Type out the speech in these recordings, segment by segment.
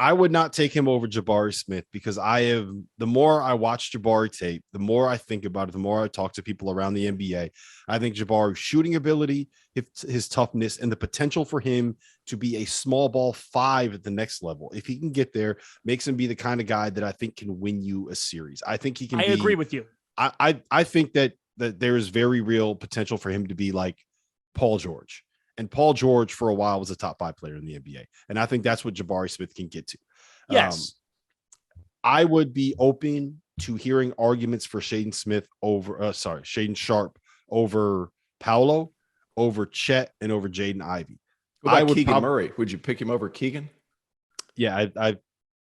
I would not take him over Jabari Smith because the more I watch Jabari tape, the more I think about it, the more I talk to people around the NBA. I think Jabari's shooting ability, his toughness, and the potential for him to be a small ball 5 at the next level, if he can get there, makes him be the kind of guy that I think can win you a series. I think he can. I agree with you. I think that there is very real potential for him to be like Paul George. And Paul George for a while was a top 5 player in the NBA. And I think that's what Jabari Smith can get to. Yes. I would be open to hearing arguments for Shaedon Sharpe over Paolo, over Chet, and over Jaden Ivey. What about Keegan Murray? Would you pick him over Keegan? Yeah,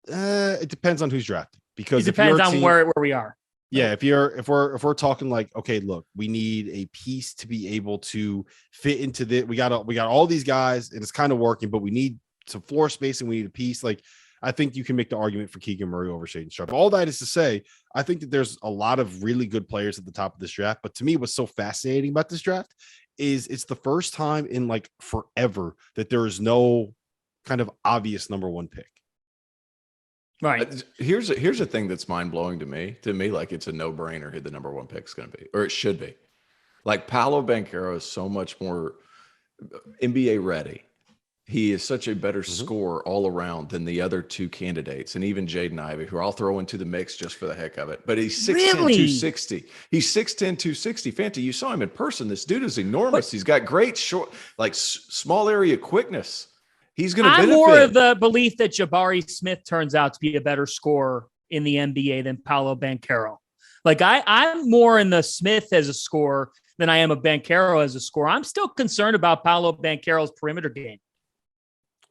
it depends on who's drafted, because it depends on where we are. Yeah, if we're talking like, okay, look, we need a piece to be able to fit into the. We got all these guys, and it's kind of working, but we need some floor space, and we need a piece. Like, I think you can make the argument for Keegan Murray over Shaedon Sharpe. All that is to say, I think that there's a lot of really good players at the top of this draft. But to me, what's so fascinating about this draft is it's the first time in like forever that there is no kind of obvious number 1 pick. Right. Here's a thing that's mind blowing to me. To me, like, it's a no brainer who the number 1 pick is going to be, or it should be. Like, Paolo Banchero is so much more NBA ready. He is such a better scorer all around than the other 2 candidates, and even Jaden Ivey, who I'll throw into the mix just for the heck of it. But he's 6'10", 260. He's 6'10", 260. Fanti, you saw him in person. This dude is enormous. He's got great short, like small area quickness. He's going to benefit. I'm more of the belief that Jabari Smith turns out to be a better scorer in the NBA than Paolo Banchero. Like, I'm more in the Smith as a scorer than I am a Banchero as a scorer. I'm still concerned about Paolo Banchero's perimeter game.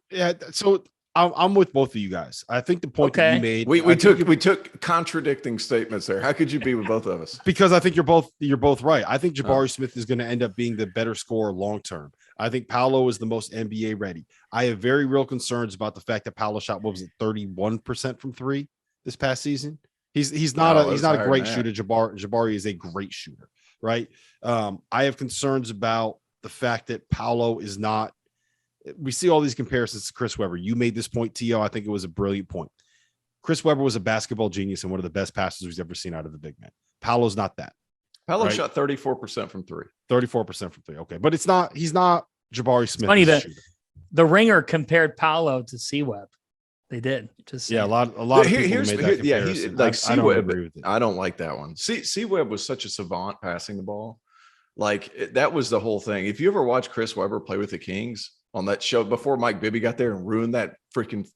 Yeah, so I'm with both of you guys. I think the point that you made, we took contradicting statements there. How could you be with both of us? Because I think you're both right. I think Jabari Smith is going to end up being the better scorer long term. I think Paolo is the most NBA ready. I have very real concerns about the fact that Paolo shot, what was it, 31% from 3 this past season. He's not a great shooter. Jabari is a great shooter, right? I have concerns about the fact that Paolo is not. We see all these comparisons to Chris Webber. You made this point, T.O. I think it was a brilliant point. Chris Webber was a basketball genius and one of the best passers we've ever seen out of the big man. Paolo's not that. Paolo shot 34% from 3. 34% from 3. Okay. But he's not Jabari Smith. Funny that the Ringer compared Paolo to C-Web. They did. Just a lot of people made that comparison. I don't agree with it. I don't like that one. C-Web was such a savant passing the ball. Like, that was the whole thing. If you ever watch Chris Webber play with the Kings on that show before Mike Bibby got there and ruined that freaking,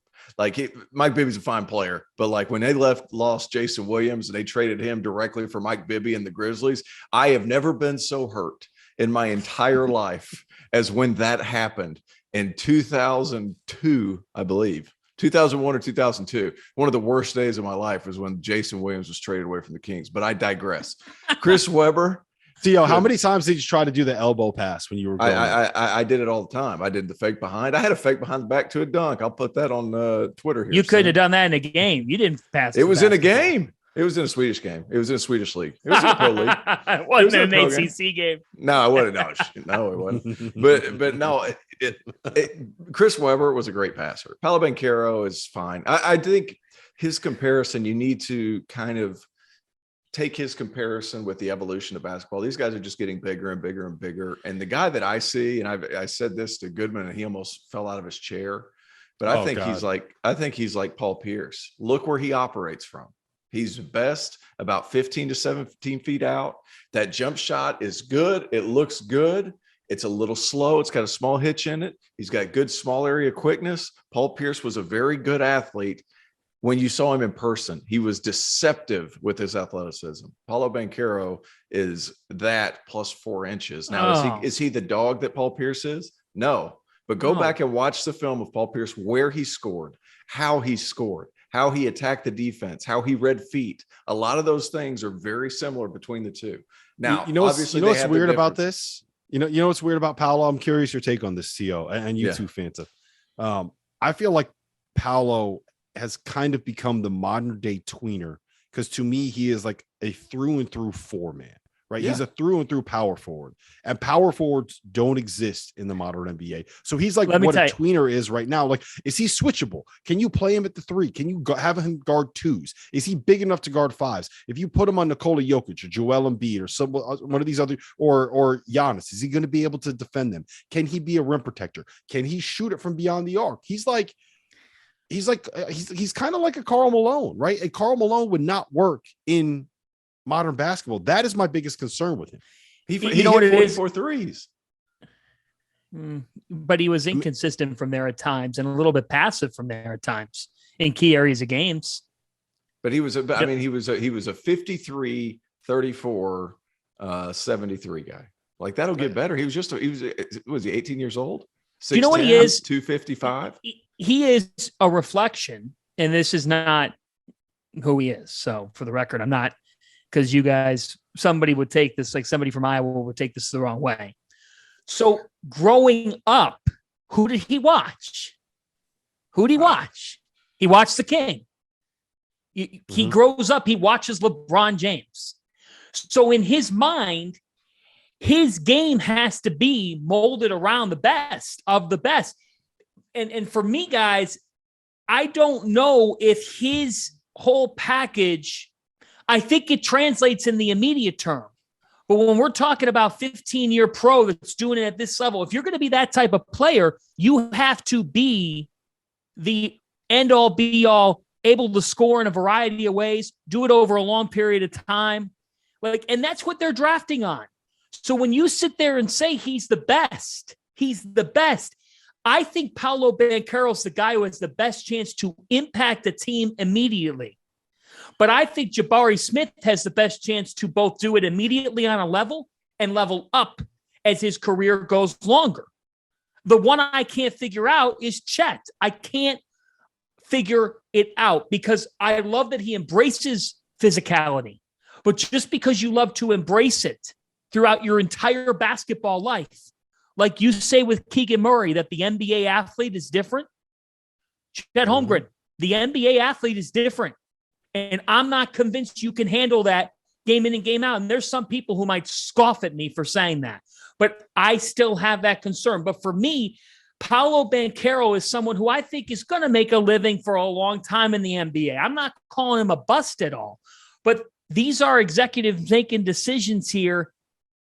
Mike Bibby's a fine player, but like when they lost Jason Williams and they traded him directly for Mike Bibby and the Grizzlies, I have never been so hurt in my entire life as when that happened in 2002, I believe. 2001 or 2002. One of the worst days of my life was when Jason Williams was traded away from the Kings, but I digress. Chris Webber. Theo, how many times did you try to do the elbow pass when you were going? I did it all the time. I did the fake behind. I had a fake behind the back to a dunk. I'll put that on Twitter here. You couldn't have done that in a game. You didn't pass. It was in a game. It was in a Swedish game. It was in a Swedish league. It was in a pro league. It wasn't an ACC game. No, it wasn't. No, it wasn't. But no, Chris Webber was a great passer. Paolo Banchero is fine. I think his comparison, you need to kind of take his comparison with the evolution of basketball. These guys are just getting bigger and bigger and bigger. And the guy that I see, and I said this to Goodman, and he almost fell out of his chair. But I think he's like Paul Pierce. Look where he operates from. He's best about 15 to 17 feet out. That jump shot is good. It looks good. It's a little slow. It's got a small hitch in it. He's got good small area quickness. Paul Pierce was a very good athlete. When you saw him in person, he was deceptive with his athleticism. Paolo Banchero is that plus 4 inches. Now, is he the dog that Paul Pierce is? No. But go back and watch the film of Paul Pierce, where he scored, how he attacked the defense, how he read feet. A lot of those things are very similar between the two. Now, obviously, what's weird about this? You know what's weird about Paolo? I'm curious your take on this, CO, and you too, Fanta. I feel like Paolo has kind of become the modern day tweener, because to me, he is like a through and through 4-man, right? Yeah. He's a through and through power forward, and power forwards don't exist in the modern NBA. So he's like what a tweener is right now. Like, is he switchable? Can you play him at the 3? Can you have him guard 2s? Is he big enough to guard 5s? If you put him on Nikola Jokic or Joel Embiid or one of these other, or Giannis, is he going to be able to defend them? Can he be a rim protector? Can he shoot it from beyond the arc? He's kind of like a Karl Malone, right? A Karl Malone would not work in modern basketball. That is my biggest concern with him. He hit 44 threes. But he was inconsistent from there at times and a little bit passive from there at times in key areas of games. But he was a 53, 34, 73 guy. Like, that'll get better. Was he 18 years old? 6'10", you know what he is? 255. He is a reflection, and this is not who he is. So for the record, I'm not, because you guys, somebody would take this, like somebody from Iowa would take this the wrong way. So growing up, who did he watch? Who did he watch? He watched the King. He grows up, he watches LeBron James. So in his mind, his game has to be molded around the best of the best. And for me, guys, I don't know if his whole package, I think it translates in the immediate term. But when we're talking about 15-year pro that's doing it at this level, if you're going to be that type of player, you have to be the end-all, be-all, able to score in a variety of ways, do it over a long period of time. And that's what they're drafting on. So when you sit there and say he's the best, I think Paolo Banchero is the guy who has the best chance to impact the team immediately. But I think Jabari Smith has the best chance to both do it immediately on a level and level up as his career goes longer. The one I can't figure out is Chet. I can't figure it out because I love that he embraces physicality. But just because you love to embrace it throughout your entire basketball life, like you say with Keegan Murray, that the NBA athlete is different. Chet Holmgren, the NBA athlete is different. And I'm not convinced you can handle that game in and game out. And there's some people who might scoff at me for saying that. But I still have that concern. But for me, Paolo Banchero is someone who I think is going to make a living for a long time in the NBA. I'm not calling him a bust at all. But these are executives making decisions here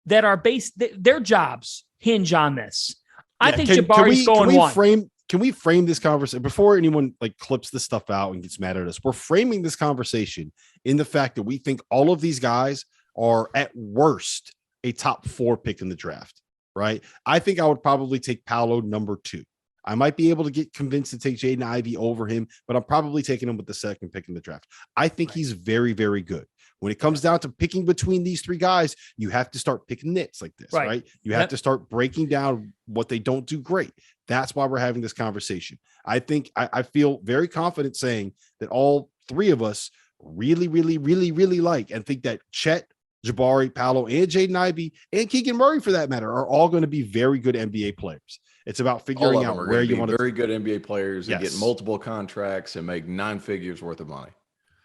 that are based, their jobs hinge on this. I think Jabari's going one. Can we frame this conversation before anyone like clips this stuff out and gets mad at us? We're framing this conversation in the fact that we think all of these guys are at worst a top 4 pick in the draft, right? I think I would probably take Paolo number 2. I might be able to get convinced to take Jaden Ivey over him, but I'm probably taking him with the 2nd pick in the draft. I think he's very, very good. When it comes down to picking between these 3 guys, you have to start picking nits like this, right? You have to start breaking down what they don't do great. That's why we're having this conversation. I think I feel very confident saying that all 3 of us really, really, really, really like and think that Chet, Jabari, Paolo, and Jaden Ivey, and Keegan Murray, for that matter, are all going to be very good NBA players. It's about figuring out where you want to be very good NBA players and get multiple contracts and make 9 figures worth of money.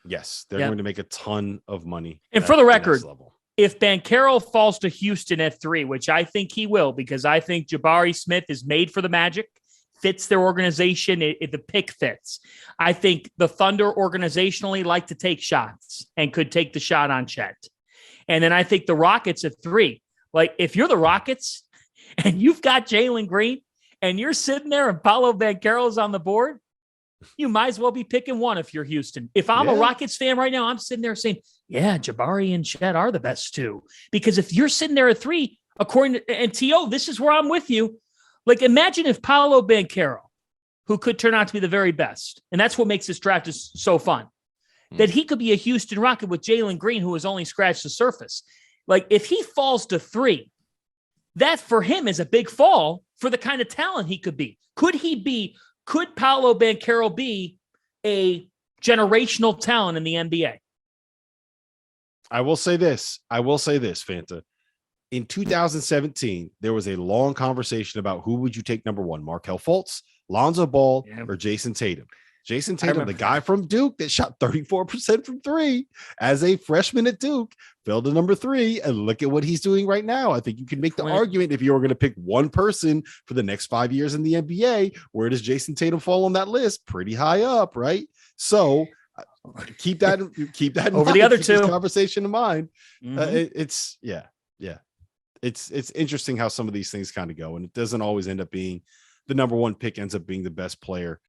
Yes, they're going to make a ton of money. And for the record, if Banchero falls to Houston at 3, which I think he will, because I think Jabari Smith is made for the Magic, fits their organization, the pick fits. I think the Thunder organizationally like to take shots and could take the shot on Chet. And then I think the Rockets at 3. Like, if you're the Rockets and you've got Jalen Green and you're sitting there and Paolo Banchero's on the board, you might as well be picking one if you're Houston. If I'm a Rockets fan right now, I'm sitting there saying, yeah, Jabari and Chet are the best 2. Because if you're sitting there at 3, according to, and T.O., this is where I'm with you. Like, imagine if Paolo Banchero, who could turn out to be the very best, and that's what makes this draft is so fun, that he could be a Houston Rocket with Jalen Green, who has only scratched the surface. Like, if he falls to 3, that for him is a big fall for the kind of talent he could be. Could Paolo Banchero be a generational talent in the NBA? I will say this, Fanta. In 2017, there was a long conversation about who would you take number 1, Markelle Fultz, Lonzo Ball, or Jason Tatum. Jason Tatum, the guy from Duke that shot 34% from three as a freshman at Duke, fell to number 3, and look at what he's doing right now. I think you can make the argument, if you were going to pick one person for the next 5 years in the NBA, where does Jason Tatum fall on that list? Pretty high up, right? So keep that in over mind. The other keep two this conversation in mind. Mm-hmm. It's interesting how some of these things kind of go, and it doesn't always end up being the number one pick ends up being the best player